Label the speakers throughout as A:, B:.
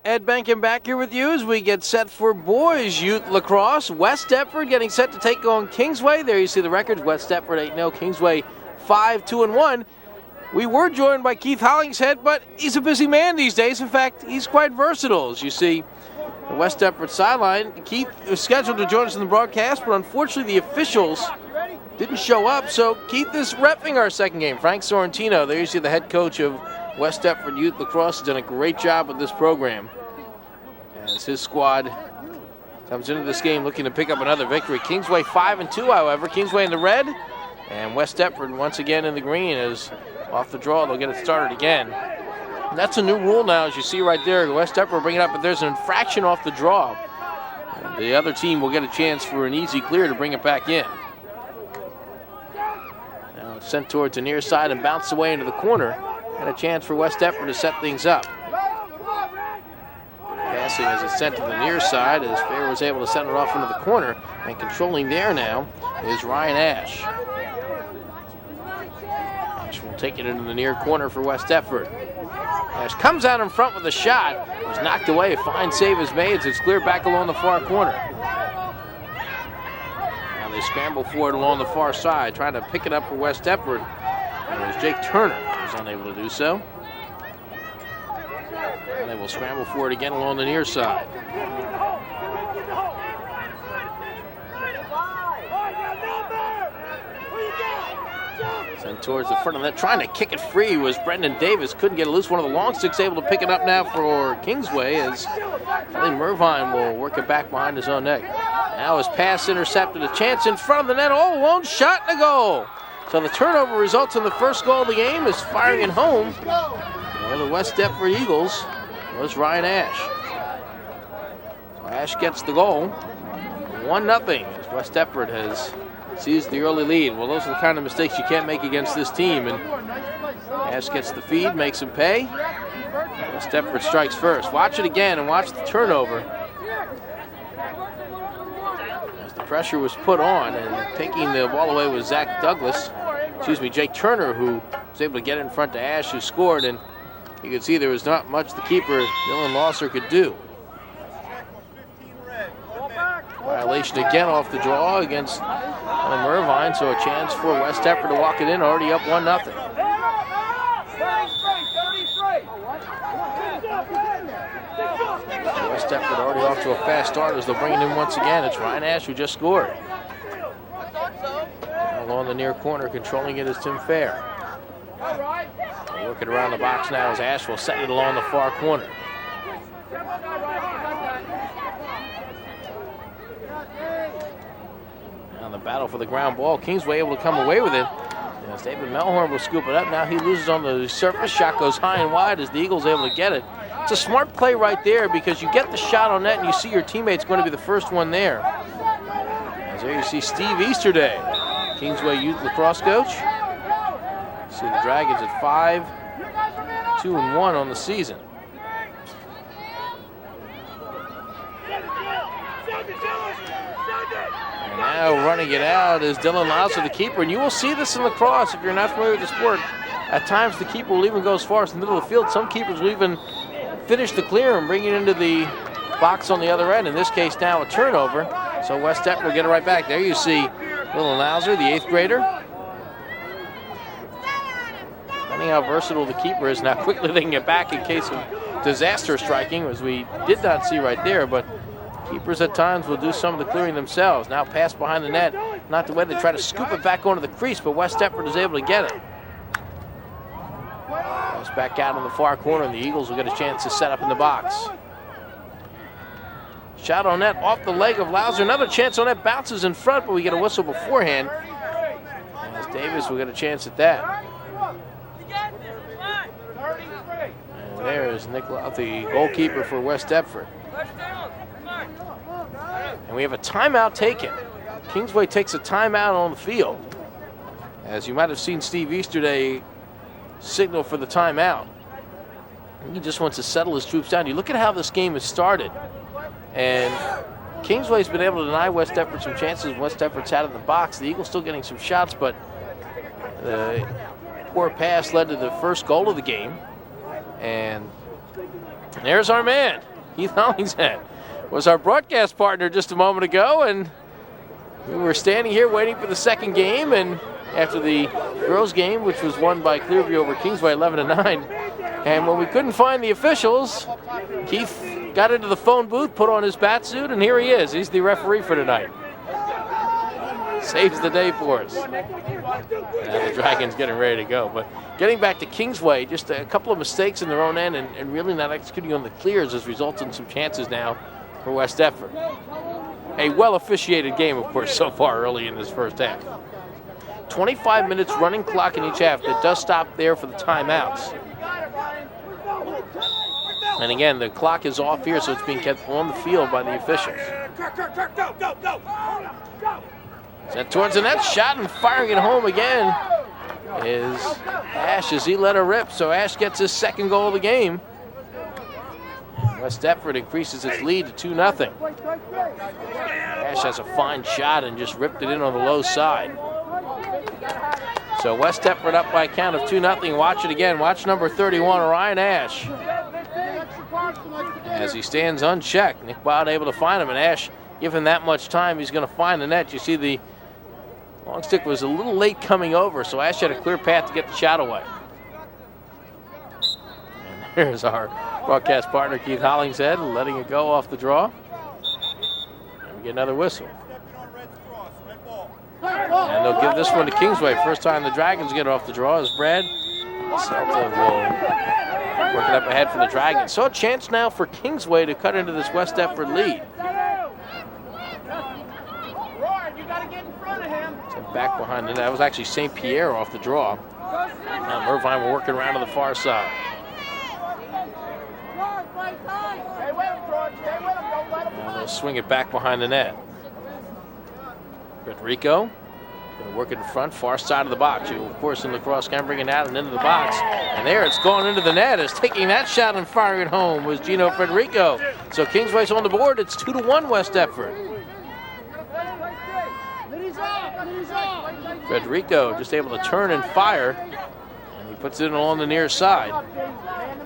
A: Ed Benkin back here with you as we get set for boys youth lacrosse. West Deptford getting set to take on Kingsway. There you see the records. West Deptford 8-0, Kingsway 5-2-1. We were joined by Keith Hollingshead, but he's a busy man these days. In fact, he's quite versatile. As you see the West Deptford sideline, Keith was scheduled to join us in the broadcast, but unfortunately the officials didn't show up, so Keith is repping our second game. Frank Sorrentino, there you see the head coach of West Deptford Youth Lacrosse, has done a great job with this program as his squad comes into this game looking to pick up another victory. Kingsway 5-2, however. Kingsway in the red, and West Deptford once again in the green. As off the draw, they'll get it started again. And that's a new rule now, as you see right there. West Deptford will bring it up, but there's an infraction off the draw. And the other team will get a chance for an easy clear to bring it back in. Now it's sent towards the near side and bounced away into the corner. And a chance for West Deptford to set things up. Passing as it's sent to the near side, as Fair was able to send it off into the corner. And controlling there now is Ryan Ash. Ash will take it into the near corner for West Deptford. Ash comes out in front with a shot. It was knocked away. A fine save is made as it's cleared back along the far corner. Now they scramble for it along the far side, trying to pick it up for West Deptford. And it was Jake Turner who was unable to do so. And they will scramble for it again along the near side. Sent towards the front of that. Trying to kick it free was Brendan Davis. Couldn't get it loose. One of the long sticks able to pick it up now for Kingsway as Kelly Mervine will work it back behind his own net. Now his pass intercepted. A chance in front of the net. All alone. Shot and a goal. So the turnover results in the first goal of the game is firing it home. And the West Deptford Eagles was Ryan Ash. So Ash gets the goal. 1-0 as West Deptford has seized the early lead. Well, those are the kind of mistakes you can't make against this team. And Ash gets the feed, makes him pay. West Deptford strikes first. Watch it again and watch the turnover. As the pressure was put on, and taking the ball away was Jake Turner, who was able to get in front to Ash, who scored. And you can see there was not much the keeper, Dylan Losser, could do. Violation again off the draw against Mervine, so a chance for West Deptford to walk it in, already up 1-0. West Deptford already off to a fast start as they'll bring it in once again. It's Ryan Ash who just scored. Along the near corner, controlling it is Tim Fair. Working around the box now as Ash will set it along the far corner. Now the battle for the ground ball. Kingsway able to come away with it. As David Melhorn will scoop it up. Now he loses on the surface. Shot goes high and wide as the Eagles able to get it. It's a smart play right there because you get the shot on net and you see your teammate's going to be the first one there. As there you see Steve Easterday, Kingsway Youth Lacrosse coach. See the Dragons at 5-2-1 on the season. And now running it out is Dylan Losser, the keeper. And you will see this in lacrosse if you're not familiar with the sport. At times the keeper will even go as far as the middle of the field. Some keepers will even finish the clear and bring it into the box on the other end. In this case now a turnover. So West Deptford will get it right back. There you see Dylan Losser, the 8th grader. Funny how versatile the keeper is. Now quickly they can get back in case of disaster striking, as we did not see right there, but keepers at times will do some of the clearing themselves. Now pass behind the net, not the way they try to scoop it back onto the crease, but West Deptford is able to get it. Pass back out in the far corner, and the Eagles will get a chance to set up in the box. Shot on net off the leg of Lowser. Another chance on net, bounces in front, but we get a whistle beforehand. As Davis will get a chance at that. And there is Nick Love, the goalkeeper for West Deptford. And we have a timeout taken. Kingsway takes a timeout on the field. As you might have seen Steve Easterday signal for the timeout. He just wants to settle his troops down. You look at how this game has started. And Kingsway's been able to deny West Deptford some chances. West Deptford's out of the box. The Eagles still getting some shots, but the poor pass led to the first goal of the game. And there's our man, Keith Hollingshead was our broadcast partner just a moment ago, and we were standing here waiting for the second game, and after the girls' game, which was won by Clearview over Kingsway 11-9, and when we couldn't find the officials, Keith got into the phone booth, put on his bat suit, and here he is. He's the referee for tonight. Saves the day for us. Now the Dragons getting ready to go. But getting back to Kingsway, just a couple of mistakes in their own end and really not executing on the clears has resulted in some chances now for West Deptford. A well-officiated game, of course, so far early in this first half. 25 minutes running clock in each half. That does stop there for the timeouts. And again, the clock is off here, so it's being kept on the field by the officials. Set towards the net, shot and firing it home again is Ash as he let her rip. So Ash gets his second goal of the game. West Deptford increases its lead to 2-0. Ash has a fine shot and just ripped it in on the low side. So West Deptford up by a count of 2-0. Watch it again. Watch number 31, Ryan Ash. As he stands unchecked, Nick Wild able to find him, and Ash, given that much time, he's going to find the net. You see the long stick was a little late coming over, so Ash had a clear path to get the shot away. And there's our broadcast partner, Keith Hollingshead, letting it go off the draw. And we get another whistle. And they'll give this one to Kingsway. First time the Dragons get off the draw as Brad Celta will work it up ahead for the Dragons. So a chance now for Kingsway to cut into this West Deptford lead. So back behind the net. That was actually St. Pierre off the draw. Now Irvine will work it around to the far side. Now they'll swing it back behind the net. Federico going to work it in front, far side of the box. You, of course, in Lacrosse can bring it out and into the box. And there it's going into the net. Is taking that shot and firing it home was Gino Federico. So Kingsway's on the board. It's 2-1 West Deptford. Federico just able to turn and fire. And he puts it on the near side.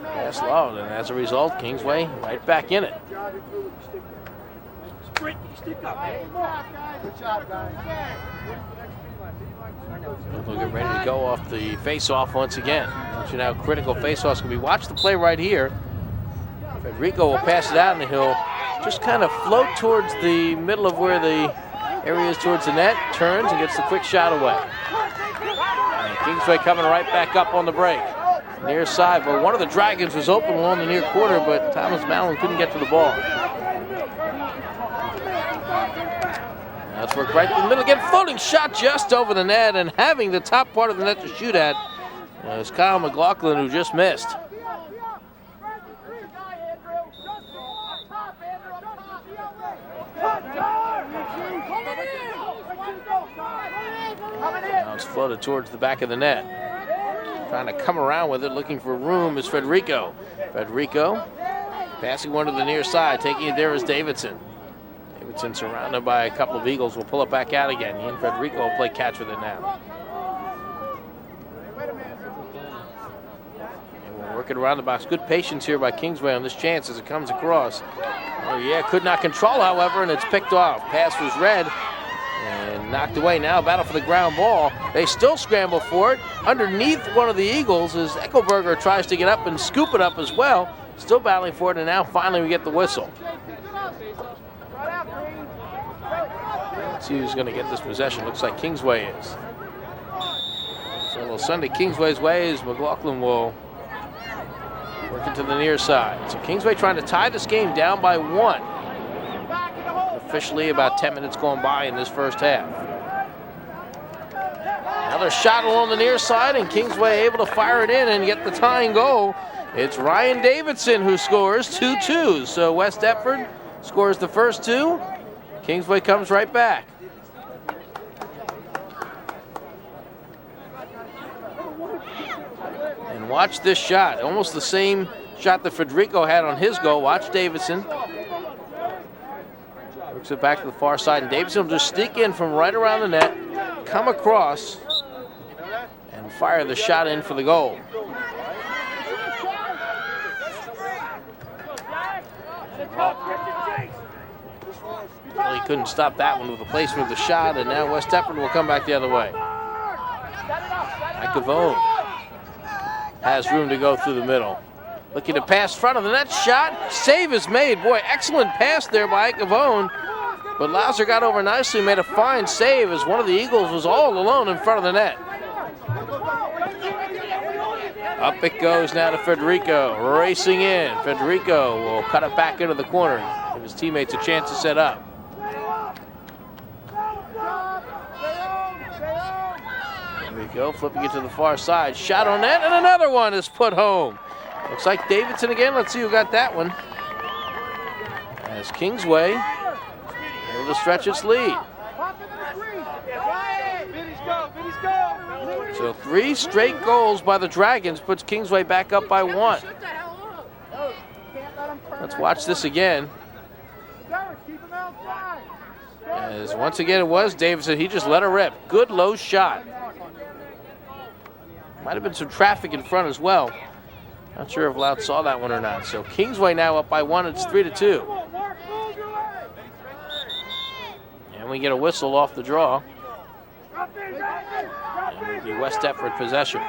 A: Pass low, and as a result, Kingsway right back in it. They'll get ready to go off the face-off once again. Watching how critical face-offs can be. Watch the play right here. Federico will pass it out, and he'll just kind of float towards the middle of where the area is towards the net, turns and gets the quick shot away. And Kingsway coming right back up on the break. Near side, but one of the Dragons was open along the near quarter, but Thomas Mallon couldn't get to the ball. That's worked right in the middle again. Floating shot just over the net, and having the top part of the net to shoot at is Kyle McLaughlin, who just missed. Now it's floated towards the back of the net. Trying to come around with it, looking for room is Federico. Federico passing one to the near side, taking it there is Davidson. Davidson surrounded by a couple of Eagles will pull it back out again. He and Federico will play catch with it now. And we'll work it around the box. Good patience here by Kingsway on this chance as it comes across. Oh yeah, could not control, however, and it's picked off. Pass was read and knocked away. Now battle for the ground ball. They still scramble for it. Underneath one of the Eagles as Eckelberger tries to get up and scoop it up as well. Still battling for it, and now finally we get the whistle. Let's see who's going to get this possession. Looks like Kingsway is. So we'll send it Kingsway's way as McLaughlin will work it to the near side. So Kingsway trying to tie this game down by 1. Officially about 10 minutes going by in this first half. Another shot along the near side, and Kingsway able to fire it in and get the tying goal. It's Ryan Davidson who scores 2-2. So West Deptford scores the first 2. Kingsway comes right back. And watch this shot. Almost the same shot that Federico had on his goal. Watch Davidson. Works it back to the far side, and Davidson will just sneak in from right around the net, come across, and fire the shot in for the goal. Well, he couldn't stop that one with the placement of the shot, and now West Deptford will come back the other way. Cavone has room to go through the middle. Looking to pass front of the net, shot, save is made. Boy, excellent pass there by Cavone. But Lauser got over nicely, made a fine save as one of the Eagles was all alone in front of the net. Up it goes now to Federico, racing in. Federico will cut it back into the corner, give his teammates a chance to set up. There we go, flipping it to the far side. Shot on net, and another one is put home. Looks like Davidson again. Let's see who got that one. As Kingsway able to stretch its lead. So 3 straight goals by the Dragons puts Kingsway back up by 1. Let's watch this again. As once again it was Davidson. He just let her rip. Good low shot. Might have been some traffic in front as well. Not sure if Loud saw that one or not. So Kingsway now up by 1. It's 3-2. And we get a whistle off the draw. And the West Deptford possession.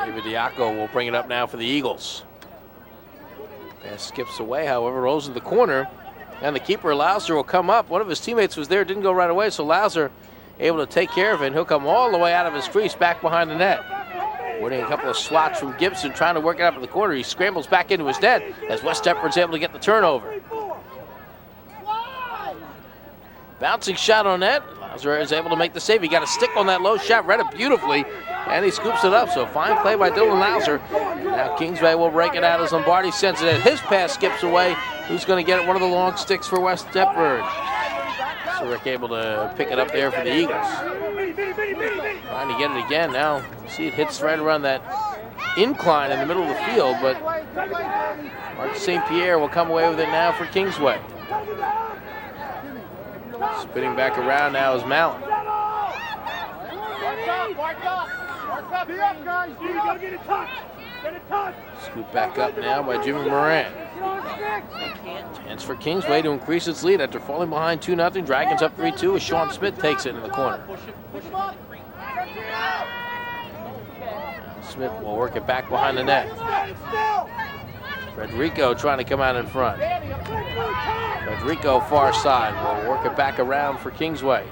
A: David Diaco will bring it up now for the Eagles. Pass skips away, however, rolls in the corner. And the keeper, Lauser, will come up. One of his teammates was there, didn't go right away, so Lauser able to take care of it. And he'll come all the way out of his crease back behind the net. Winning a couple of swats from Gibson, trying to work it up in the corner. He scrambles back into his net as West Deptford's able to get the turnover. Bouncing shot on net. Lauser is able to make the save. He got a stick on that low shot, read it beautifully, and he scoops it up. So fine play by Dylan Lauser. Now Kingsway will break it out as Lombardi sends it in. His pass skips away. Who's going to get it? One of the long sticks for West Deptford. So Rick able to pick it up there for the Eagles. Trying to get it again now. See, it hits right around that incline in the middle of the field, but Mark St. Pierre will come away with it now for Kingsway. Spinning back around now is Mallon. Scoop back up now by Jimmy Moran. Chance for Kingsway to increase its lead after falling behind 2-0. Dragons up 3-2 as Sean Smith takes it in the corner. Smith will work it back behind the net. Federico trying to come out in front. Federico far side will work it back around for Kingsway.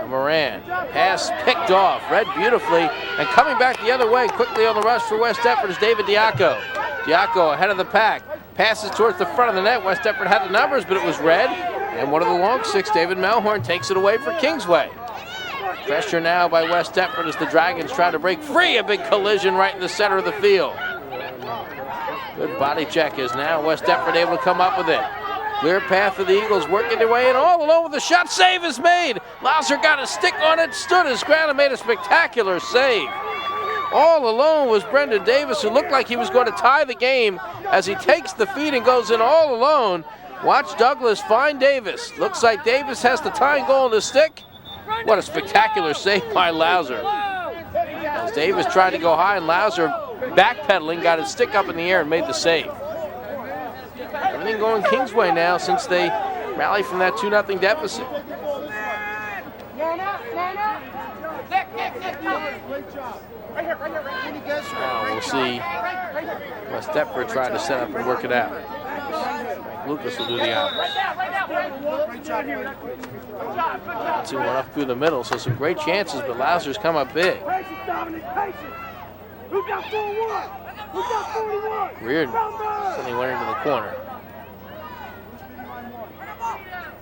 A: Moran, pass picked off, read beautifully, and coming back the other way quickly on the rush for West Deptford is David Diaco. Diaco ahead of the pack, passes towards the front of the net. West Deptford had the numbers, but it was red, and one of the long six, David Melhorn, takes it away for Kingsway. Pressure now by West Deptford as the Dragons try to break free. A big collision right in the center of the field. Good body check is now West Deptford able to come up with it. Clear path for the Eagles, working their way in all alone with the shot. Save is made. Lauser got a stick on it, stood his ground, and made a spectacular save. All alone was Brendan Davis, who looked like he was going to tie the game as he takes the feed and goes in all alone. Watch Douglas find Davis. Looks like Davis has the tying goal in the stick. What a spectacular save by Lauser. As Davis tried to go high, and Lauser backpedaling, got his stick up in the air and made the save. Everything going Kingsway now since they rallied from that 2-0 deficit. Now we'll see West Deptford trying to set up and work it out. Lucas will do the honors. Bouncing one up through the middle, so some great chances, but Lauser's come up big. Reardon sending one into the corner.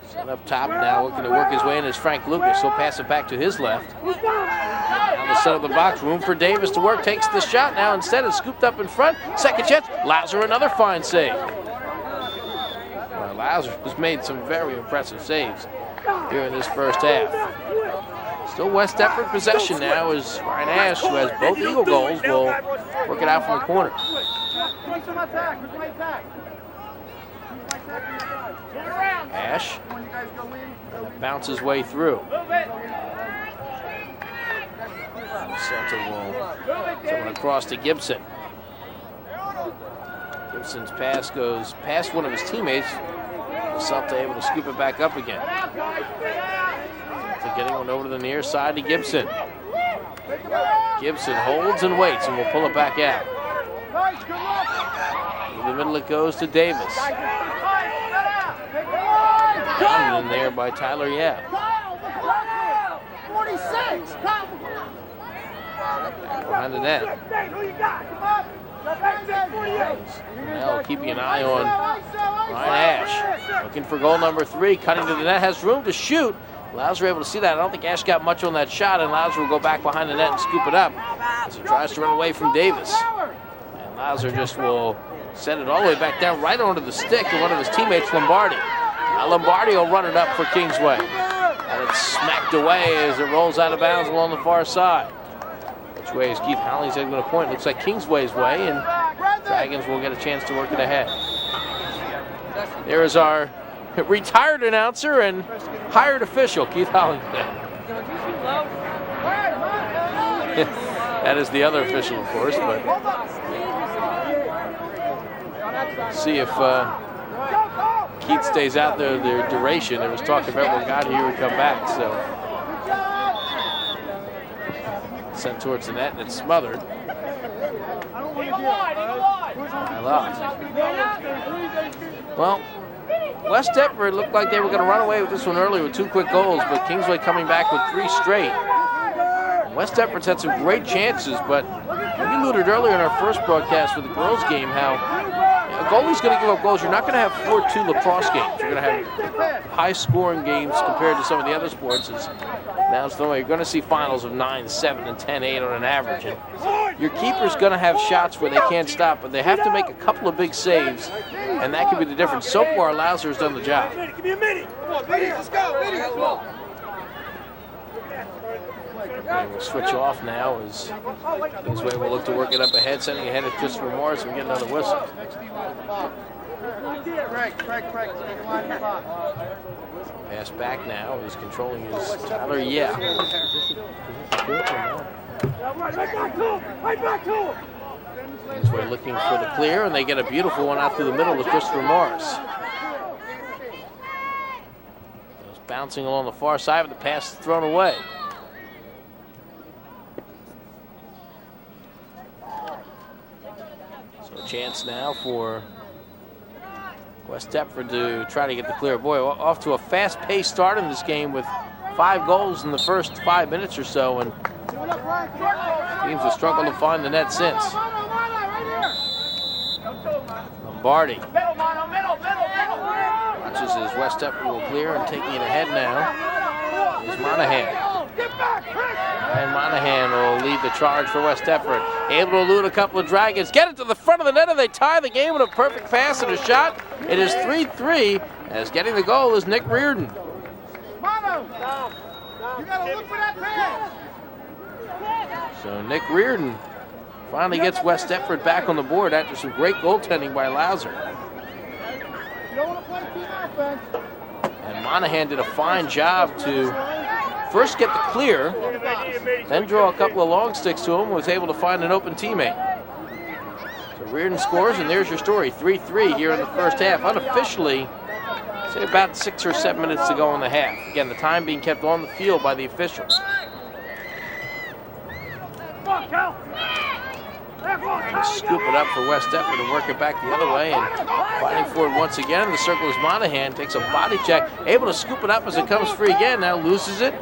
A: Set up top now, looking to work his way in is Frank Lucas. He'll pass it back to his left. Now the set of the box, room for Davis to work, takes the shot now. Instead it's scooped up in front. Second chance, Lauser another fine save. Well, Lauser has made some very impressive saves here in this first half. Still West Deptford possession now as Ryan Ash, who has both Eagle goals, will work it out from the corner. Ash bounces way through. Sent Someone across to Gibson. Gibson's pass goes past one of his teammates. Salta able to scoop it back up again. So getting one over to the near side to Gibson. Gibson holds and waits and will pull it back out. In the middle it goes to Davis. Down in there by Tyler Yap.
B: 46.
A: Behind the net. Now keeping an eye on Ryan Ash. Looking for goal number 3. Cutting to the net. Has room to shoot. Louser able to see that. I don't think Ash got much on that shot, and Louser will go back behind the net and scoop it up as he tries to run away from Davis. And Louser just will send it all the way back down right onto the stick of one of his teammates, Lombardi. Now Lombardi will run it up for Kingsway. And it's smacked away as it rolls out of bounds along the far side. Which way is Keith Howley's going to point? Looks like Kingsway's way, and Dragons will get a chance to work it ahead. There is our retired announcer and hired official, Keith Howley. That is the other official, of course, but see if Keith stays out there the duration. There was talk about when God here would come back, so sent towards the net and it's smothered. Well, West Deptford looked like they were going to run away with this one early with 2 quick goals, but Kingsway coming back with 3 straight. West Deptford's had some great chances, but we alluded earlier in our first broadcast for the girls' game how a goalie's going to give up goals. You're not going to have 4-2 lacrosse games. You're going to have high-scoring games compared to some of the other sports. Now it's the way you're going to see finals of 9-7 and 10-8 on an average. And your keeper's going to have shots where they can't stop, but they have to make a couple of big saves, and that could be the difference. So far, Louser has done the job.
B: Give me a minute. Come on, let's go.
A: And we'll switch off now as Kingsway will look to work it up ahead, sending ahead at Christopher Morris and get another whistle. Pass back now. He's controlling his Tyler. Yeah. Kingsway looking for the clear, and they get a beautiful one out through the middle with Christopher Morris. Goes bouncing along the far side, but the pass is thrown away. Chance now for West Deptford to try to get the clear. Boy, off to a fast-paced start in this game with 5 goals in the first 5 minutes or so, and teams have struggled to find the net since. Lombardi watches as West Deptford will clear, and taking it ahead now is Monahan. And Monahan will lead the charge for West Deptford. Able to elude a couple of Dragons. Get it to the front of the net, and they tie the game with a perfect pass and a shot. It is 3-3, as getting the goal is Nick Reardon.
B: You gotta look for that pass.
A: So Nick Reardon finally gets West Deptford back on the board after some great goaltending by Louser. And Monahan did a fine job to first get the clear, then draw a couple of long sticks to him, was able to find an open teammate. So Reardon scores, and there's your story. 3-3 here in the first half. Unofficially, say about 6 or 7 minutes to go in the half. Again, the time being kept on the field by the officials. Scoop it up for West Deptford to work it back the other way, and fighting for it once again. The circle is Monahan, takes a body check, able to scoop it up as it comes free again. Now loses it,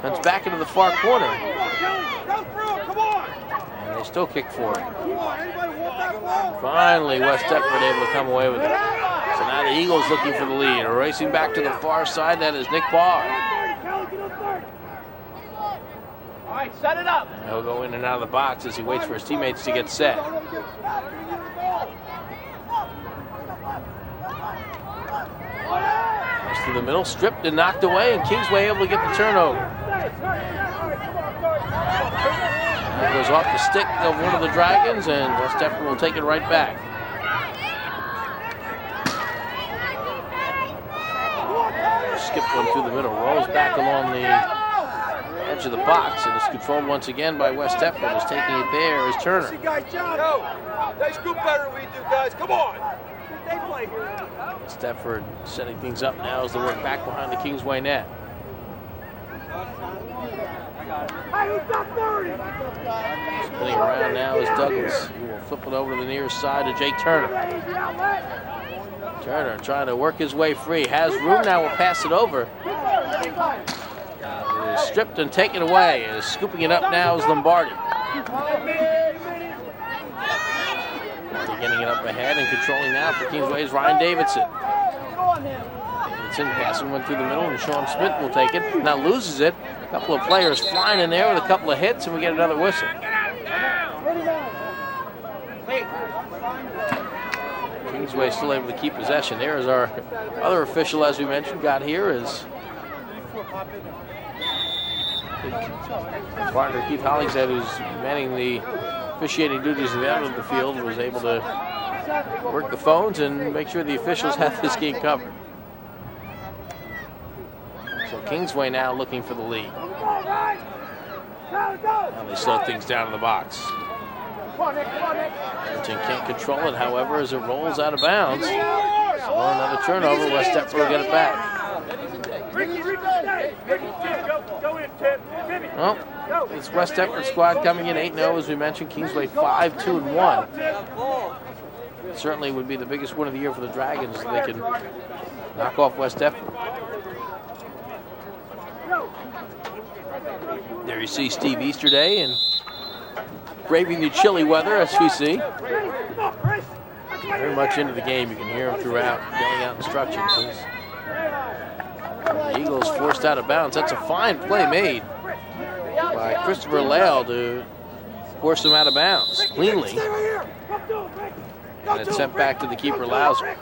A: comes back into the far corner. And they still kick for it. Finally, West Deptford able to come away with it. So now the Eagles looking for the lead. Racing back to the far side, that is Nick Barr.
B: All right, set it up.
A: He'll go in and out of the box as he waits for his teammates to get set. Just through the middle, stripped and knocked away, and Kingsway able to get the turnover. That goes off the stick of one of the Dragons, and West Deptford will take it right back. Skip one through the middle, rolls back along the edge edge of the box, and it's controlled once again by West Deptford. Is taking it there is Turner.
C: They scoop better than we do, guys. Come on. They play here.
A: West Deptford setting things up now as they work back behind the Kingsway net. Spinning around now is Douglas. He will flip it over to the near side to Jake Turner. Turner trying to work his way free. Has room now, will pass it over. Is stripped and taken away. Is scooping it up now is Lombardi. Getting it up ahead and controlling now for Kingsway is Ryan Davidson. Davidson passing one through the middle, and Sean Smith will take it. Now loses it. A couple of players flying in there with a couple of hits, and we get another whistle. Kingsway still able to keep possession. There is our other official, as we mentioned, got here is partner Keith Hollingshead, who's manning the officiating duties at the end of the field, was able to work the phones and make sure the officials have this game covered. So Kingsway now looking for the lead. Now they slow things down in the box. Benkin can't control it, however, as it rolls out of bounds. So another turnover, West Deptford will get it back. Well, it's West Deptford squad coming in 8-0, as we mentioned. Kingsway 5-2-1. Certainly would be the biggest win of the year for the Dragons if they can knock off West Deptford. There you see Steve Easterday and braving the chilly weather, as we see. Very much into the game. You can hear him throughout, yelling out instructions. The Eagles forced out of bounds. That's a fine play made by Christopher Lale to force him out of bounds cleanly. And it's sent back to the keeper, Lauser.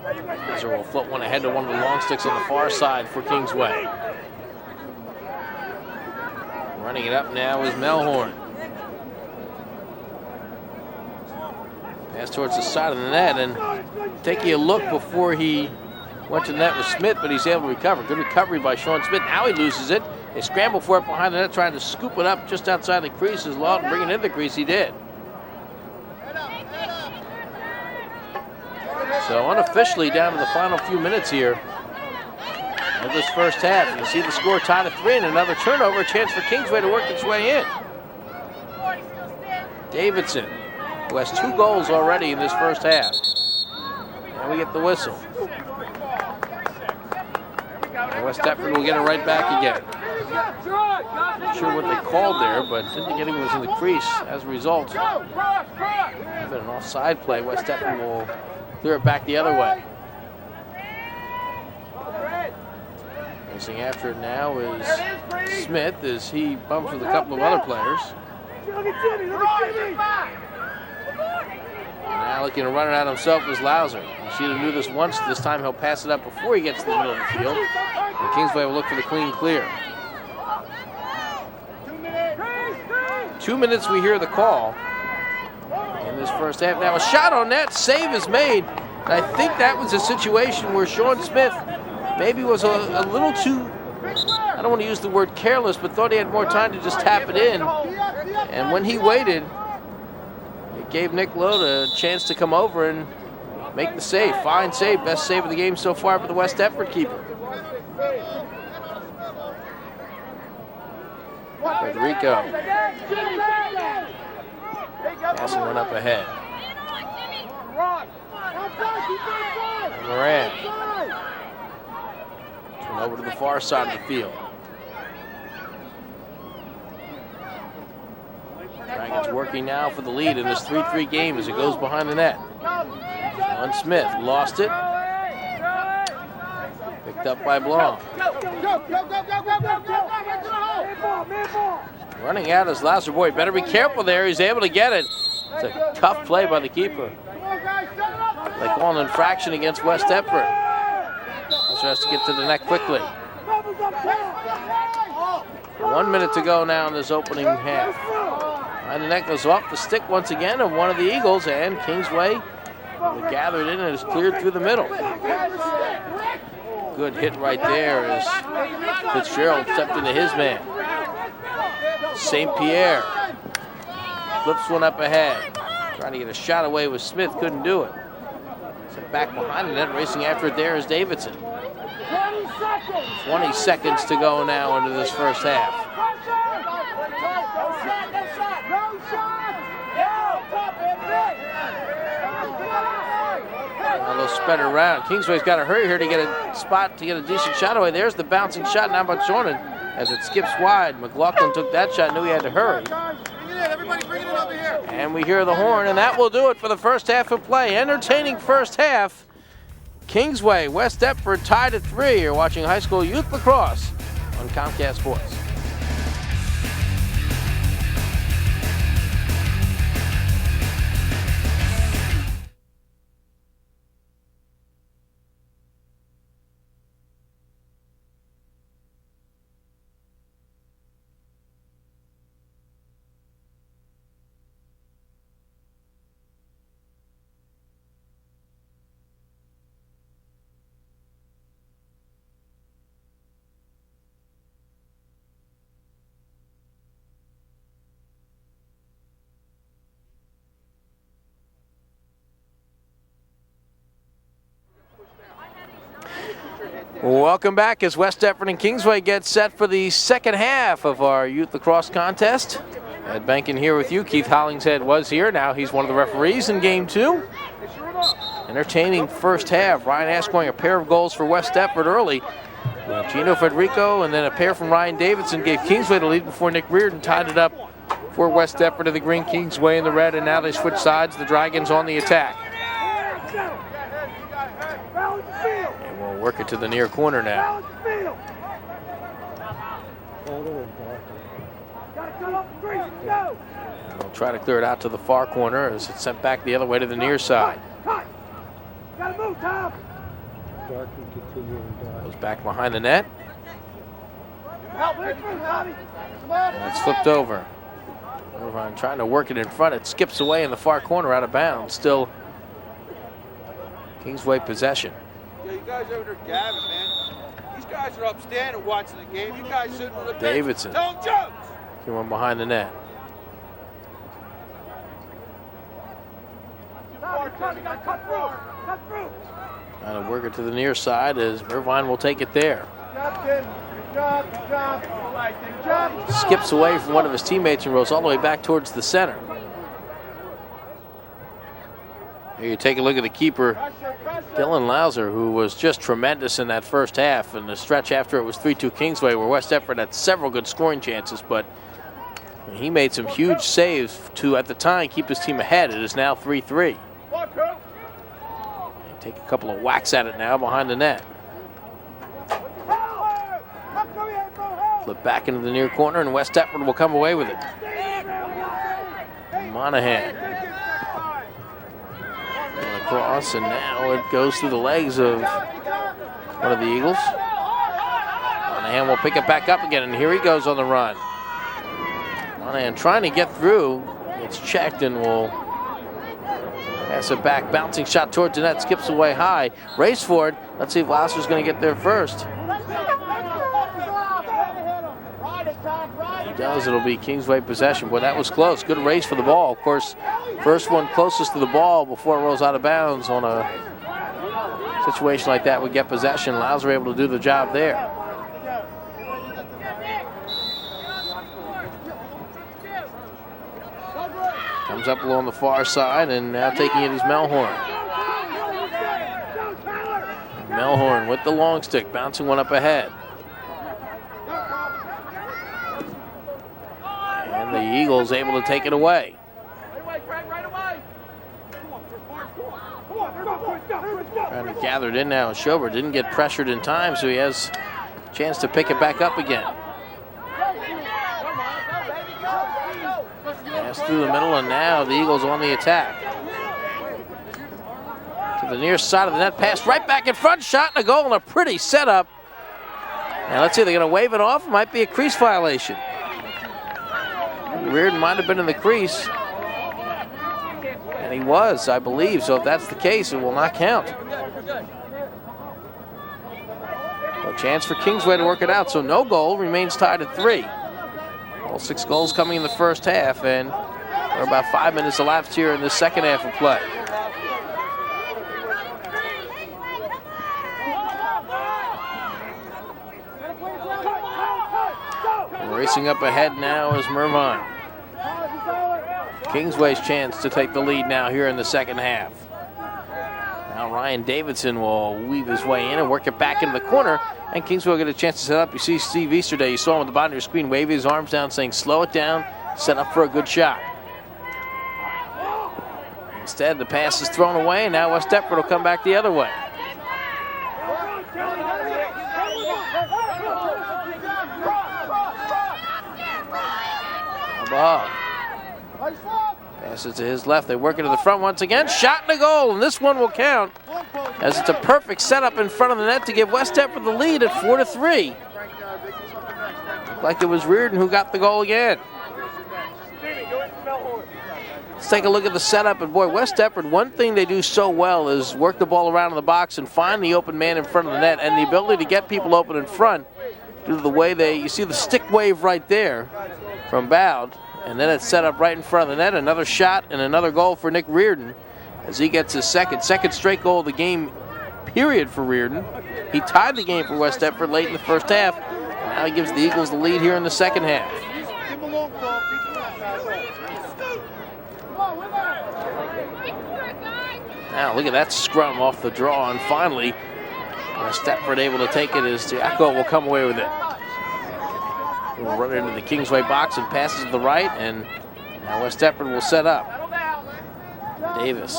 A: Lauser will flip one ahead to one of the long sticks on the far side for Kingsway. Running it up now is Melhorn. Pass towards the side of the net, and taking a look before he went to the net with Smith, but he's able to recover. Good recovery by Sean Smith. Now he loses it. They scramble for it behind the net, trying to scoop it up just outside the crease. As Lawton bring it into the crease, he did. So unofficially down to the final few minutes here of this first half. You see the score tied at 3 and another turnover. A chance for Kingsway to work its way in. Davidson, who has 2 goals already in this first half. And we get the whistle. And West Deptford will get it right back again. Not sure what they called there, but didn't think anyone was in the crease. As a result, even an offside play, West Deptford will clear it back the other way. Racing after it now is Smith as he bumps with a couple of other players. Now looking to run it out himself is Lauser. You see him do this once. This time he'll pass it up before he gets to the middle of the field. And Kingsway will look for the clean clear. 2 minutes we hear the call in this first half. Now a shot on net, save is made. And I think that was a situation where Sean Smith maybe was a little too, I don't want to use the word careless, but thought he had more time to just tap it in. And when he waited, it gave Nick Lowe a chance to come over and make the save. Fine save, best save of the game so far for the West Deptford keeper. Federico. Passing one up ahead. Moran. Turn over to the far side of the field. Dragons working now for the lead in this 3-3 game as it goes behind the net. Sean Smith lost it. Picked up by Blanc. Running out is Lauser. Boy, better be careful there. He's able to get it. It's a tough play by the keeper. They call an infraction against West Deptford. Lauser has to get to the net quickly. 1 minute to go now in this opening half. And the net goes off the stick once again of one of the Eagles, and Kingsway gathered in and is cleared through the middle. Good hit right there as Fitzgerald stepped into his man. St. Pierre flips one up ahead. Trying to get a shot away with Smith, couldn't do it. So back behind the net, racing after it there is Davidson. 20 seconds to go now into this first half. Now they'll spread it around. Kingsway's got to hurry here to get a spot to get a decent shot away. There's the bouncing shot now by Jordan as it skips wide. McLaughlin took that shot, knew he had to hurry.
B: Everybody bring it over here.
A: And we hear the horn, and that will do it for the first half of play. Entertaining first half. Kingsway, West Deptford tied at 3. You're watching high school youth lacrosse on Comcast Sports. Welcome back as West Deptford and Kingsway get set for the second half of our youth lacrosse contest. Ed Benkin here with you. Keith Hollingshead was here. Now he's one of the referees in game 2. Entertaining first half. Ryan Ascoing a pair of goals for West Deptford early. Gino Federico and then a pair from Ryan Davidson gave Kingsway the lead before Nick Reardon tied it up for West Deptford in the green, Kingsway in the red, and now they switch sides. The Dragons on the attack. And we'll work it to the near corner now. And they'll try to clear it out to the far corner as it's sent back the other way to the near side. Goes back behind the net. And it's flipped over. Irvine trying to work it in front. It skips away in the far corner out of bounds. Still Kingsway possession.
C: Yeah, you guys over there gabbing, man. These guys are upstanding watching the game. You guys sitting on the bench.
A: Davidson.
C: Tell them jokes.
A: Came on behind the net. Trying to work it to the near side as Irvine will take it there. Skips away from one of his teammates and rolls all the way back towards the center. Here you take a look at the keeper, Dylan Lauser, who was just tremendous in that first half, and the stretch after it was 3-2 Kingsway, where West Deptford had several good scoring chances, but he made some huge saves to, at the time, keep his team ahead. It is now 3-3. Take a couple of whacks at it now behind the net. Flip back into the near corner, and West Deptford will come away with it. Monahan. Going across, and now it goes through the legs of one of the Eagles. Monahan will pick it back up again, and here he goes on the run. Monahan trying to get through. It's checked and will pass it back. Bouncing shot towards the net, skips away high. Race for it. Let's see if Lauser's going to get there first. He does. It'll be Kingsway possession. Boy, that was close. Good race for the ball. Of course, first one closest to the ball before it rolls out of bounds on a situation like that would get possession. Lauser able to do the job there. Comes up along the far side, and now taking it is Melhorn. Melhorn with the long stick, bouncing one up ahead. And the Eagles able to take it away. Trying to gather it in now. Schober didn't get pressured in time, so he has a chance to pick it back up again. Pass through the middle, and now the Eagles on the attack. To the near side of the net, pass right back in front, shot and a goal, and a pretty setup. Now let's see, they're going to wave it off. It might be a crease violation. Reardon might have been in the crease. And he was, I believe, so if that's the case, it will not count. Chance for Kingsway to work it out, so no goal, remains tied at 3. All 6 goals coming in the first half, and we're about 5 minutes elapsed here in the second half of play. Racing up ahead now is Mervine. Kingsway's chance to take the lead now here in the second half. Now Ryan Davidson will weave his way in and work it back into the corner, and Kingsway will get a chance to set up. You see Steve Easterday, you saw him at the bottom of your screen waving his arms down saying slow it down, set up for a good shot. Instead, the pass is thrown away, and now West Deptford will come back the other way. Passes to his left. They work it to the front once again. Shot and a goal, and this one will count as it's a perfect setup in front of the net to give West Deptford the lead at 4-3. Looked like it was Reardon who got the goal again. Let's take a look at the setup, and boy, West Deptford, one thing they do so well is work the ball around in the box and find the open man in front of the net, and the ability to get people open in front due to the way you see the stick wave right there from Bowd, and then it's set up right in front of the net. Another shot and another goal for Nick Reardon as he gets his second straight goal of the game period for Reardon. He tied the game for West Deptford late in the first half, and now he gives the Eagles the lead here in the second half. Now look at that scrum off the draw, and finally West Deptford able to take it as Diaco will come away with it. We'll run into the Kingsway box and passes to the right, and now West Deptford will set up. Davis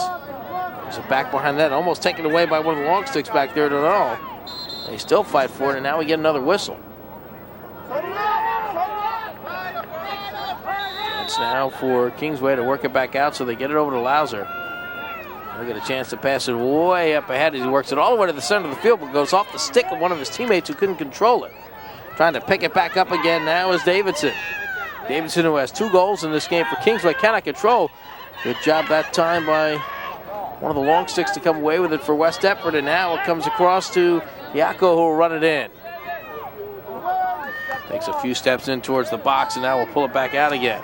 A: is back behind that, almost taken away by one of the long sticks back there at all. They still fight for it, and now we get another whistle. It's now for Kingsway to work it back out, so they get it over to Lauser. They'll get a chance to pass it way up ahead as he works it all the way to the center of the field, but goes off the stick of one of his teammates who couldn't control it. Trying to pick it back up again now is Davidson. Davidson, who has 2 goals in this game for Kingsway, cannot control. Good job that time by one of the long sticks to come away with it for West Deptford, and now it comes across to Diaco, who will run it in. Takes a few steps in towards the box, and now we'll pull it back out again.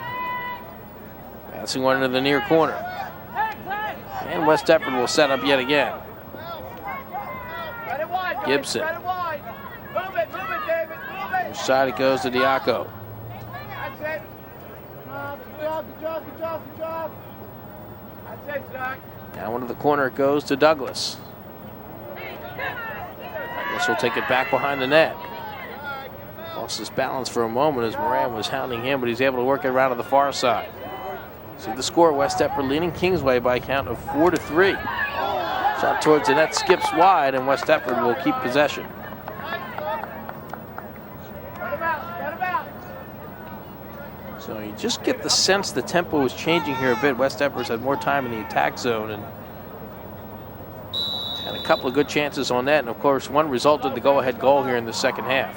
A: Passing one into the near corner. And West Deptford will set up yet again. Gibson. Which side it goes to Diaco.
B: That's it. Good job. That's it, Zach.
A: Down into the corner it goes to Douglas. Douglas will take it back behind the net. Lost his balance for a moment as Moran was hounding him, but he's able to work it around to the far side. See the score, West Deptford leading Kingsway by a count of 4-3. Shot towards the net, skips wide, and West Deptford will keep possession. So you just get the sense the tempo is changing here a bit. West Deptford's had more time in the attack zone and had a couple of good chances on that, and of course one resulted in the go-ahead goal here in the second half.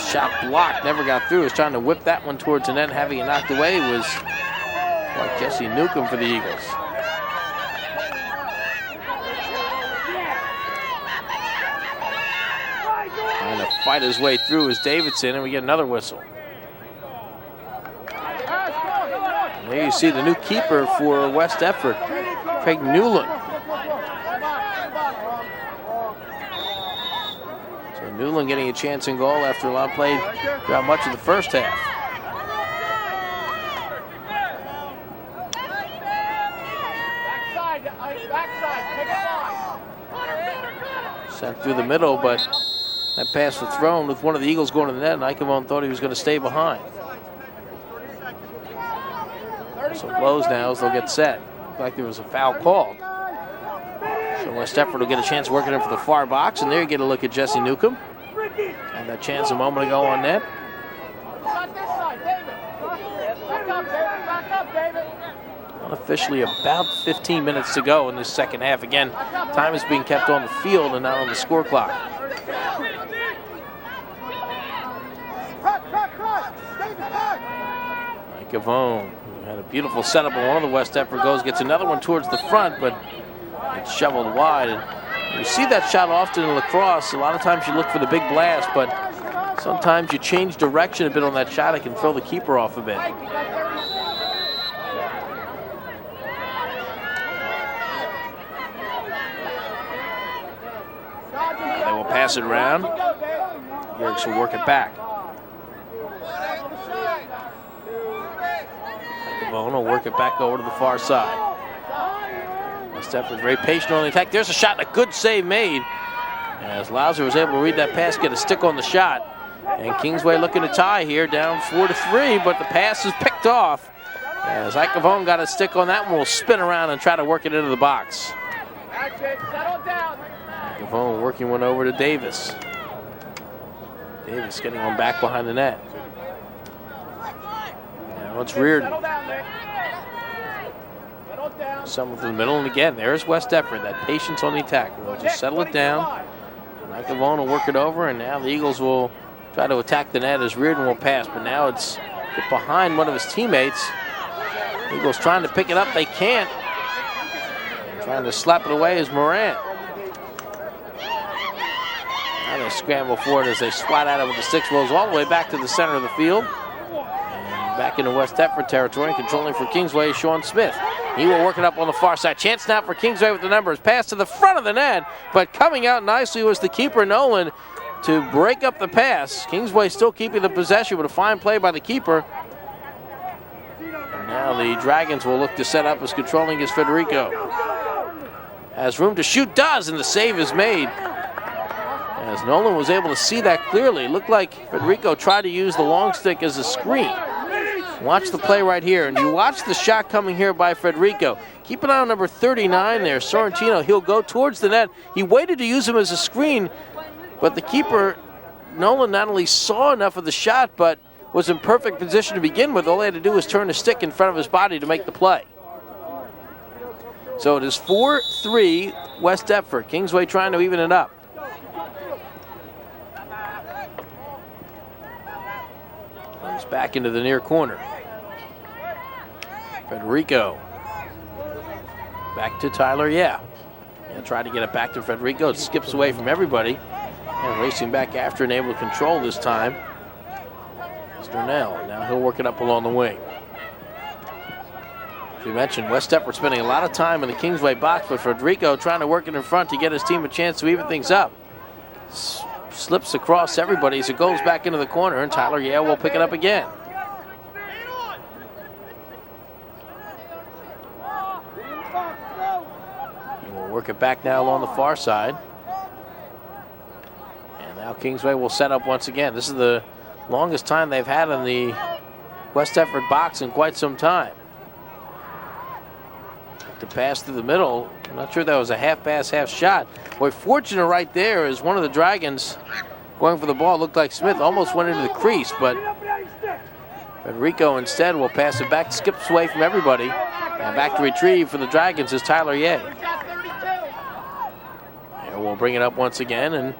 A: Shot blocked, never got through. Was trying to whip that one towards the net, having it knocked away was like Jesse Newcomb for the Eagles. Trying to fight his way through is Davidson, and we get another whistle. And there you see the new keeper for West Deptford, Craig Newland. So Newland getting a chance in goal after a lot played throughout much of the first half. Sent through the middle, but that pass was thrown with one of the Eagles going to the net, and Icavone thought he was going to stay behind. So blows now as they'll get set. Looked like there was a foul called. So West Deptford will get a chance working in for the far box, and there you get a look at Jesse Newcomb. Had that chance a moment ago on net. Unofficially about 15 minutes to go in this second half. Again, time is being kept on the field and not on the score clock. Icavone And a beautiful setup on one of the West Deptford goals. Gets another one towards the front, but it's shoveled wide. And you see that shot often in lacrosse. A lot of times you look for the big blast, but sometimes you change direction a bit on that shot. It can throw the keeper off a bit. They will pass it around. Yerkes will work it back. Gavone will work it back over to the far side. West Deptford very patient on the attack. There's a shot, a good save made. As Lauser was able to read that pass, get a stick on the shot. And Kingsway looking to tie here, down 4-3, but the pass is picked off. As Gavone got a stick on that one, will spin around and try to work it into the box. Gavone working one over to Davis. Davis getting one back behind the net. Now it's Reardon. Someone from the middle, and again, there's West Deptford, that patience on the attack. We'll just settle it down. Gavone will work it over, and now the Eagles will try to attack the net as Reardon will pass, but now it's behind one of his teammates. Eagles trying to pick it up, they can't. And trying to slap it away is Morant. Now they scramble for it as they swat at it with the six, rolls all the way back to the center of the field. And back into West Deptford territory, controlling for Kingsway, Sean Smith. He will work it up on the far side. Chance now for Kingsway with the numbers. Pass to the front of the net, but coming out nicely was the keeper, Nolan, to break up the pass. Kingsway still keeping the possession, but a fine play by the keeper. And now the Dragons will look to set up as controlling is Federico. Has room to shoot, does, and the save is made. As Nolan was able to see that clearly. It looked like Federico tried to use the long stick as a screen. Watch the play right here, and you watch the shot coming here by Federico. Keep an eye on number 39 there, Sorrentino. He'll go towards the net. He waited to use him as a screen, but the keeper, Nolan, not only saw enough of the shot, but was in perfect position to begin with. All he had to do was turn the stick in front of his body to make the play. So it is 4-3 West Deptford. Kingsway trying to even it up. Comes back into the near corner. Federico. Back to Tyler, yeah. And try to get it back to Federico. It skips away from everybody. And racing back after and able to control this time. Sternell. Now he'll work it up along the wing. As we mentioned, West Deptford spending a lot of time in the Kingsway box, but Federico trying to work it in front to get his team a chance to even things up. Slips across everybody as it goes back into the corner, and Tyler Yale will pick it up again. He will work it back now along the far side. And now Kingsway will set up once again. This is the longest time they've had in the West Deptford box in quite some time. To pass through the middle. I'm not sure that was a half pass, half shot. Boy, fortunate right there is one of the Dragons going for the ball. Looked like Smith almost went into the crease, but Federico instead will pass it back, skips away from everybody. And back to retrieve for the Dragons is Tyler Ye. And we'll bring it up once again, and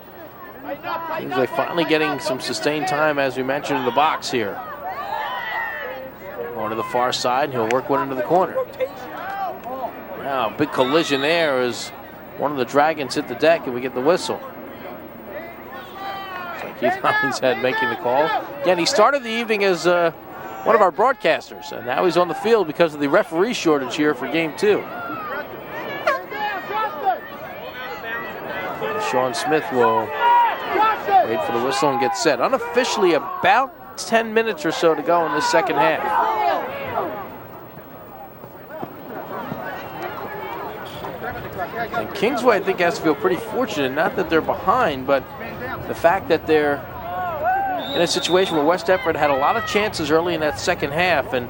A: Kingsway finally getting some sustained time, as we mentioned, in the box here. Going to the far side, and he'll work one into the corner. Now, big collision there as one of the Dragons hit the deck, and we get the whistle. So Keith Hollingshead making the call. Again, he started the evening as one of our broadcasters, and now he's on the field because of the referee shortage here for Game 2. And Sean Smith will wait for the whistle and get set. Unofficially, about 10 minutes or so to go in this second half. And Kingsway, I think, has to feel pretty fortunate, not that they're behind, but the fact that they're in a situation where West Deptford had a lot of chances early in that second half and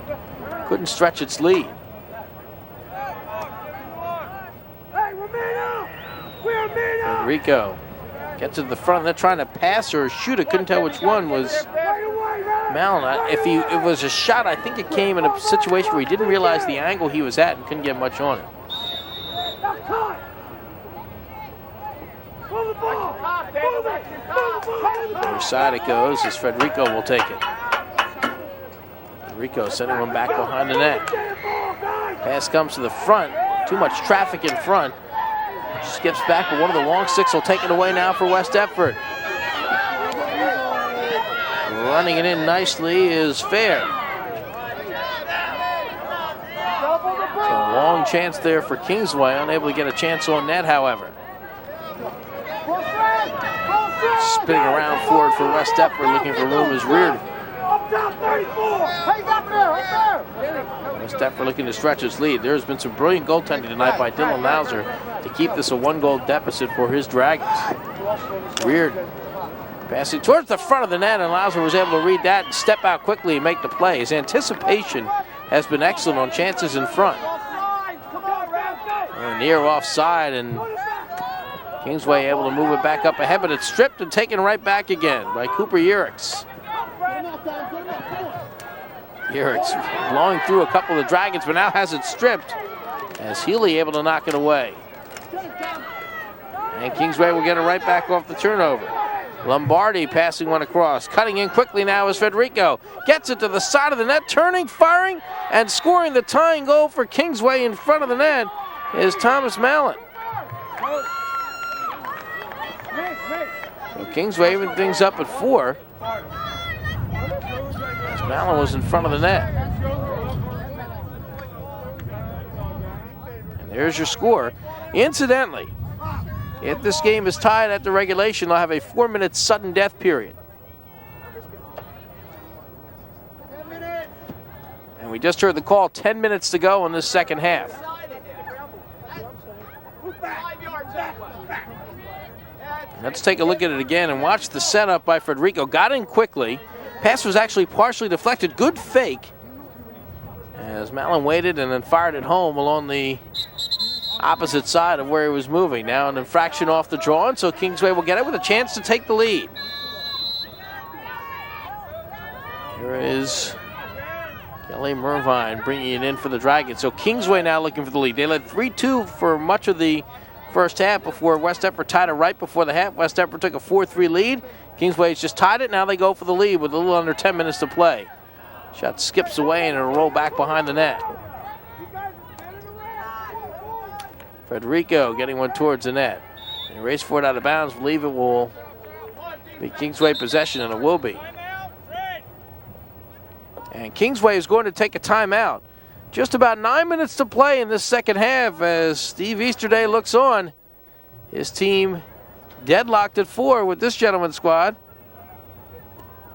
A: couldn't stretch its lead. Federico gets to the front. They're trying to pass or shoot it. Couldn't tell which one was Malin. If it was a shot, I think it came in a situation where he didn't realize the angle he was at and couldn't get much on it. Other side it goes as Federico will take it. Rico sending one back behind the net. Pass comes to the front. Too much traffic in front. Skips back, but one of the long sticks will take it away now for West Deptford. Running it in nicely is Fair. So a long chance there for Kingsway, unable to get a chance on net, however. Spinning around forward for West Deptford, looking for room is Reardon. West Deptford looking to stretch its lead. There's been some brilliant goaltending tonight by Dylan Lauser to keep this a 1-goal deficit for his Dragons. Reardon passing towards the front of the net, and Lauser was able to read that and step out quickly and make the play. His anticipation has been excellent on chances in front. Near offside, and Kingsway able to move it back up ahead, but it's stripped and taken right back again by Cooper Yerix. Yerix blowing through a couple of Dragons, but now has it stripped as Healy able to knock it away. And Kingsway will get it right back off the turnover. Lombardi passing one across. Cutting in quickly now is Federico. Gets it to the side of the net, turning, firing, and scoring the tying goal for Kingsway in front of the net is Thomas Mallon. So Kingsway even things up at 4. As Mallon was in front of the net. And there's your score. Incidentally, if this game is tied at the regulation, they'll have a 4-minute sudden death period. And we just heard the call, 10 minutes to go in this second half. Let's take a look at it again and watch the setup by Federico. Got in quickly. Pass was actually partially deflected. Good fake. As Mallon waited and then fired it home along the opposite side of where he was moving. Now an infraction off the draw, and so Kingsway will get it with a chance to take the lead. Here is Kelly Mervine bringing it in for the Dragons. So Kingsway now looking for the lead. They led 3-2 for much of the first half before West Deptford tied it right before the half. West Deptford took a 4-3 lead. Kingsway's just tied it. Now they go for the lead with a little under 10 minutes to play. Shot skips away and it'll roll back behind the net. Federico getting one towards the net. They race for it out of bounds. Believe it will be Kingsway possession, and it will be. And Kingsway is going to take a timeout. Just about 9 minutes to play in this second half as Steve Easterday looks on. His team deadlocked at 4 with this gentleman's squad.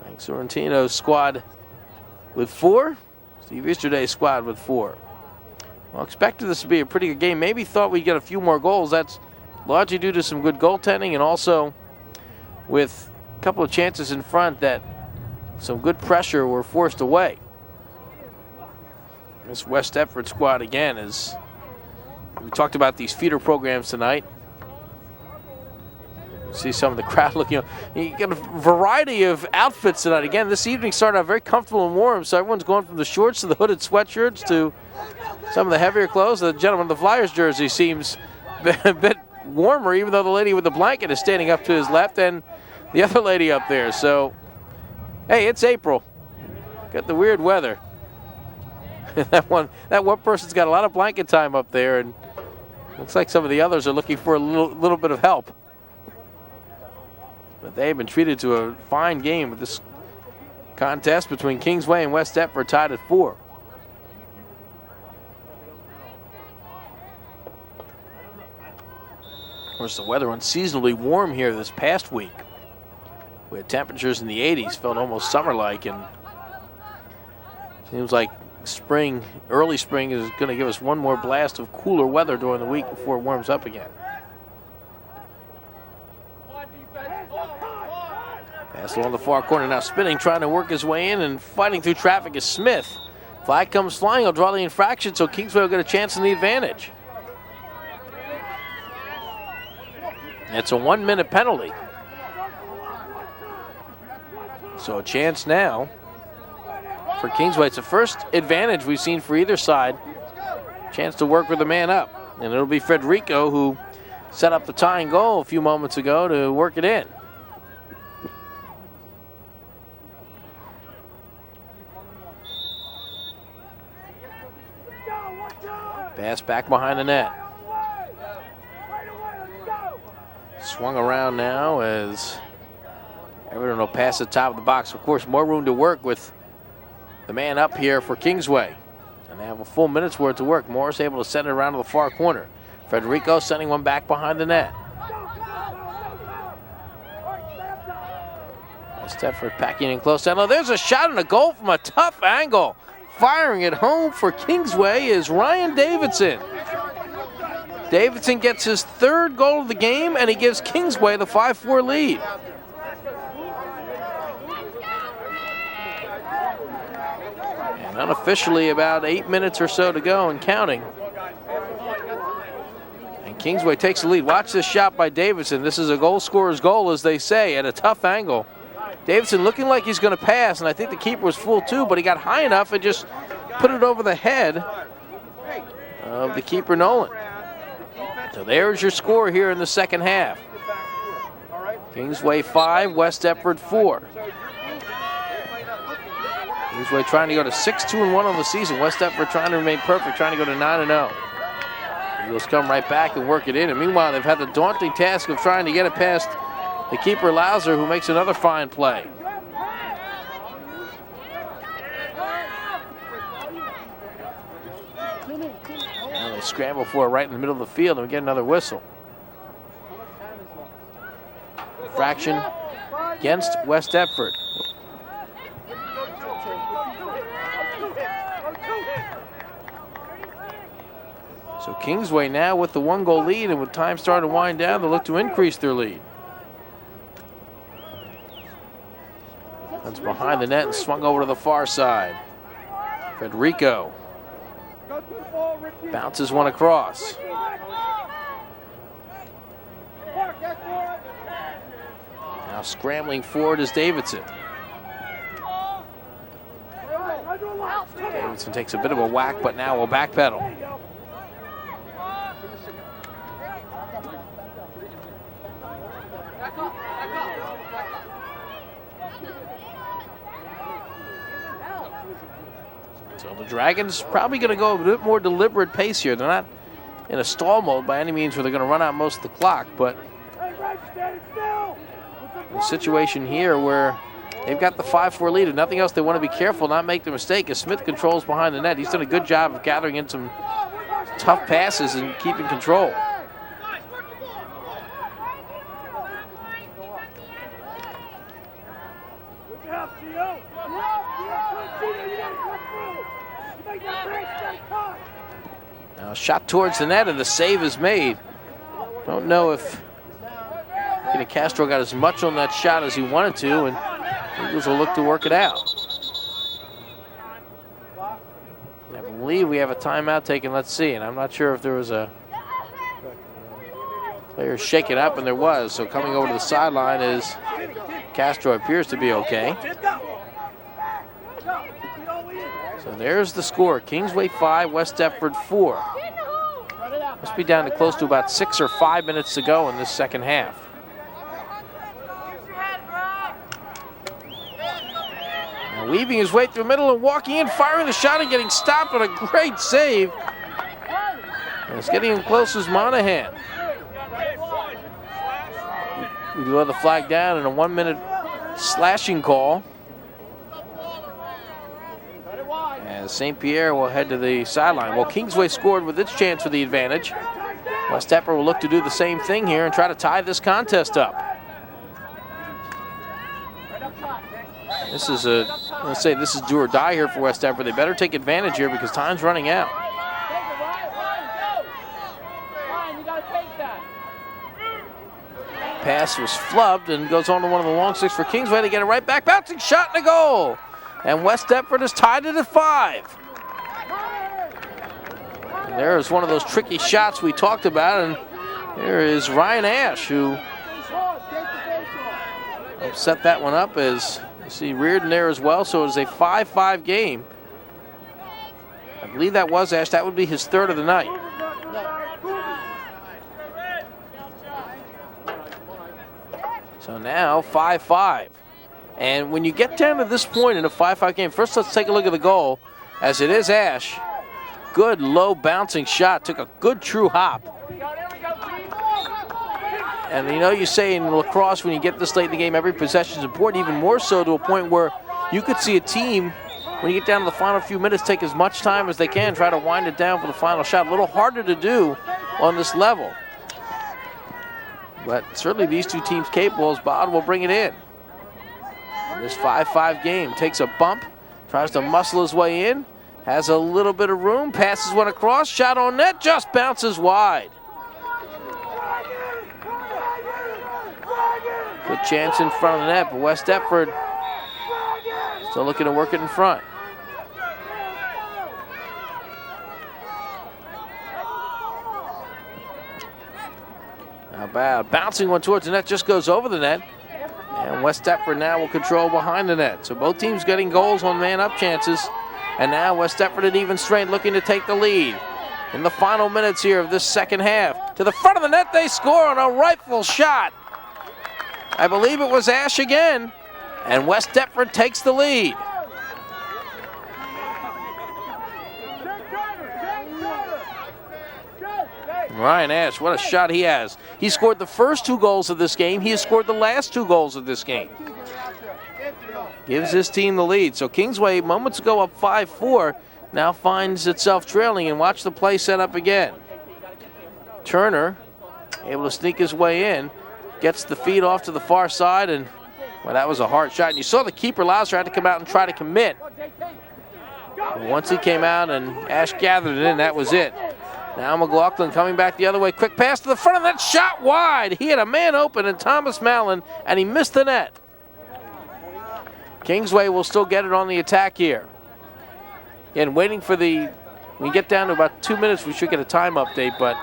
A: Mike Sorrentino's squad with 4. Steve Easterday's squad with 4. Well, expected this to be a pretty good game. Maybe thought we'd get a few more goals. That's largely due to some good goaltending and also with a couple of chances in front that some good pressure were forced away. This West Deptford squad again is, we talked about these feeder programs tonight. See some of the crowd looking. You got a variety of outfits tonight. Again, this evening started out very comfortable and warm, so everyone's going from the shorts to the hooded sweatshirts to some of the heavier clothes. The gentleman in the Flyers jersey seems a bit warmer, even though the lady with the blanket is standing up to his left and the other lady up there. So, hey, it's April. Got the weird weather. that one person's got a lot of blanket time up there, and looks like some of the others are looking for a little bit of help. But they've been treated to a fine game with this contest between Kingsway and West Deptford, tied at 4. Of course, the weather unseasonably warm here this past week. We had temperatures in the 80s, felt almost summer-like, and seems like spring, early spring is going to give us one more blast of cooler weather during the week before it warms up again. Pass along the far corner, now spinning, trying to work his way in and fighting through traffic is Smith. Flag comes flying, he'll draw the infraction, so Kingsway will get a chance in the advantage. It's a 1-minute penalty. So a chance now for Kingsway. It's the first advantage we've seen for either side. Chance to work with the man up. And it'll be Federico who set up the tying goal a few moments ago to work it in. back behind the net. Swung around now as everyone will pass the top of the box. Of course, more room to work with the man up here for Kingsway. And they have a full minute's worth to work. Morris able to send it around to the far corner. Federico sending one back behind the net. West Deptford packing in close down. Oh, there's a shot and a goal from a tough angle. Firing it home for Kingsway is Ryan Davidson. Davidson gets his third goal of the game, and he gives Kingsway the 5-4 lead. And unofficially, about 8 minutes or so to go and counting. And Kingsway takes the lead. Watch this shot by Davidson. This is a goal scorer's goal, as they say, at a tough angle. Davidson looking like he's going to pass, and I think the keeper was full too, but he got high enough and just put it over the head of the keeper, Nolan. So there's your score here in the second half. Kingsway 5, West Deptford 4. Kingsway trying to go to 6-2-1 on the season. West Deptford trying to remain perfect, trying to go to 9-0. Eagles come right back and work it in. And meanwhile, they've had the daunting task of trying to get it past the keeper, Lauser, who makes another fine play. Now they scramble for it right in the middle of the field, and we get another whistle. Infraction against West Deptford. So Kingsway now with the 1-goal lead, and with time starting to wind down, they look to increase their lead. That's behind the net and swung over to the far side. Federico bounces one across. Now scrambling forward is Davidson. Davidson takes a bit of a whack, but now will backpedal. So the Dragons probably going to go a bit more deliberate pace here. They're not in a stall mode by any means where they're going to run out most of the clock, but the situation here where they've got the 5-4 lead and nothing else, they want to be careful, not make the mistake as Smith controls behind the net. He's done a good job of gathering in some tough passes and keeping control. Now shot towards the net and the save is made. Don't know if Castro got as much on that shot as he wanted to, and Eagles will look to work it out. I believe we have a timeout taken. Let's see, and I'm not sure if there was a player shaking up, and there was. So coming over to the sideline is Castro. Appears to be okay. So there's the score. Kingsway 5, West Deptford 4. Must be down to close to about 6 or 5 minutes to go in this second half. Now weaving his way through the middle and walking in, firing the shot and getting stopped, but a great save. And it's getting him close as Monahan. We do have the flag down and a 1-minute slashing call. As St. Pierre will head to the sideline. Well, Kingsway scored with its chance for the advantage. West Deptford will look to do the same thing here and try to tie this contest up. This is let's say this is do or die here for West Deptford. They better take advantage here because time's running out. Pass was flubbed and goes on to one of the long sticks for Kingsway to get it right back. Bouncing shot and a goal. And West Deptford has tied it at 5. And there is one of those tricky shots we talked about, and there is Ryan Ash, who set that one up, as you see Reardon there as well. So it is a 5-5 game. I believe that was Ash. That would be his third of the night. So now 5-5. And when you get down to this point in a 5-5 game, first let's take a look at the goal, as it is Ash. good low bouncing shot. Took a good true hop. And you know, you say in lacrosse, when you get this late in the game, every possession is important, even more so to a point where you could see a team, when you get down to the final few minutes, take as much time as they can, try to wind it down for the final shot. A little harder to do on this level. But certainly these two teams capable as Bod will bring it in. This 5-5 game. Takes a bump, tries to muscle his way in, has a little bit of room, passes one across, shot on net, just bounces wide. Good chance in front of the net, but West Deptford still looking to work it in front. Not bad. Bouncing one towards the net, just goes over the net. And West Deptford now will control behind the net. So both teams getting goals on man-up chances. And now West Deptford at even strength looking to take the lead. In the final minutes here of this second half. To the front of the net, they score on a rifle shot. I believe it was Ash again. And West Deptford takes the lead. Ryan Ash, what a shot he has. He scored the first 2 goals of this game. He has scored the last 2 goals of this game. Gives his team the lead. So Kingsway, moments ago up 5-4, now finds itself trailing, and watch the play set up again. Turner able to sneak his way in, gets the feed off to the far side, and well, that was a hard shot. And you saw the keeper, Lauser, had to come out and try to commit. And once he came out and Ash gathered it in, that was it. Now McLaughlin coming back the other way. Quick pass to the front of that, shot wide. He had a man open in Thomas Mallon, and he missed the net. Kingsway will still get it on the attack here. Again, waiting for when we get down to about 2 minutes, we should get a time update, but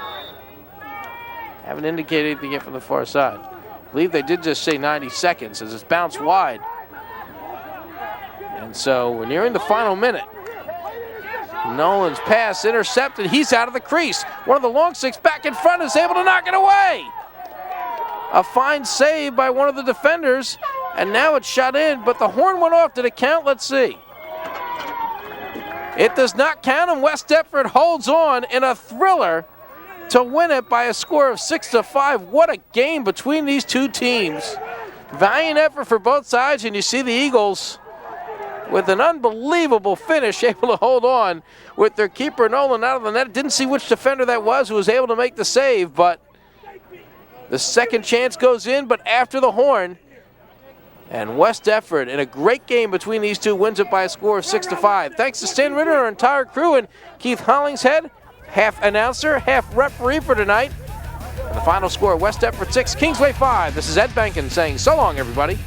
A: haven't indicated anything yet from the far side. I believe they did just say 90 seconds as it's bounced wide. And so we're nearing the final minute. Nolan's pass intercepted. He's out of the crease. One of the long six back in front is able to knock it away. A fine save by one of the defenders, and now it's shot in, but the horn went off. Did it count? Let's see. It does not count, and West Deptford holds on in a thriller to win it by a score of 6-5. What a game between these two teams. Valiant effort for both sides, and you see the Eagles with an unbelievable finish, able to hold on with their keeper Nolan out of the net. Didn't see which defender that was who was able to make the save, but the second chance goes in, but after the horn. And West Deptford, in a great game between these two, wins it by a score of 6-5. Thanks to Stan Ritter and our entire crew, and Keith Hollingshead, half announcer, half referee for tonight. And the final score, West Deptford 6, Kingsway 5. This is Ed Benkin saying so long, everybody.